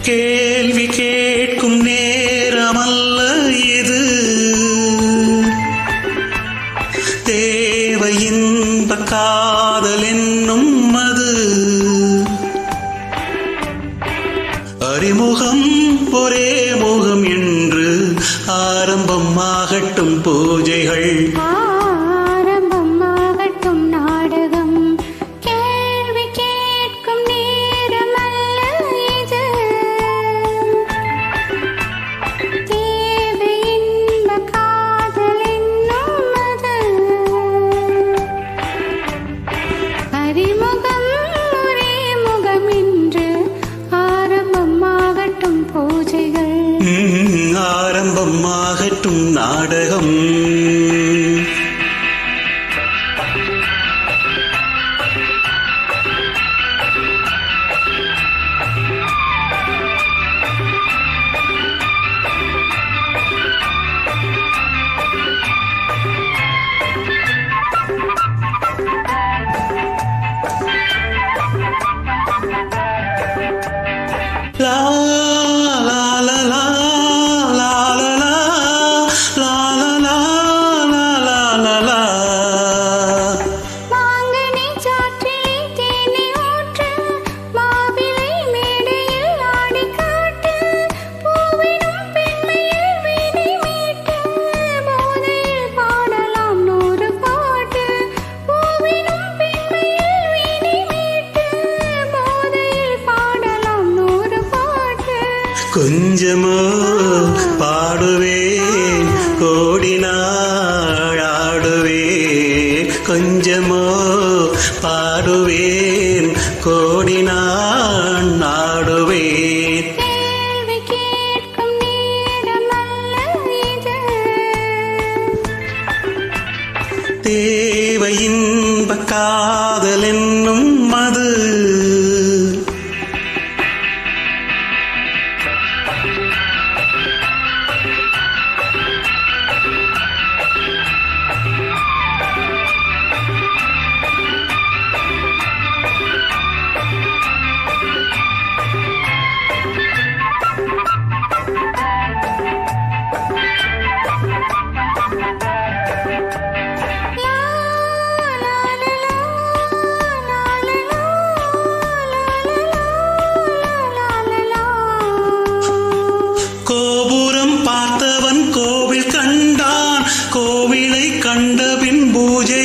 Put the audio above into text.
கேள்வி கேட்கும் நேரமல்ல இது, தேவை இன்ப காதல் என்னும் அது. அறிமுகம் ஒரே முகம் என்று ஆரம்பமாகட்டும் பூஜைகள், ஆரம்பமாகட்டும் நாடகம். லா லா லா லா கொஞ்சமோ பாடுவேன் கோடி நாள் ஆடுவேன், கொஞ்சமோ பாடுவேன் கோடி நாள் ஆடுவேன். தேவை இன்ப காதல் என்னும் அது. கோபுரம் பார்த்தவன் கோவில் கண்டான், கோவிலை கண்டபின் பூஜை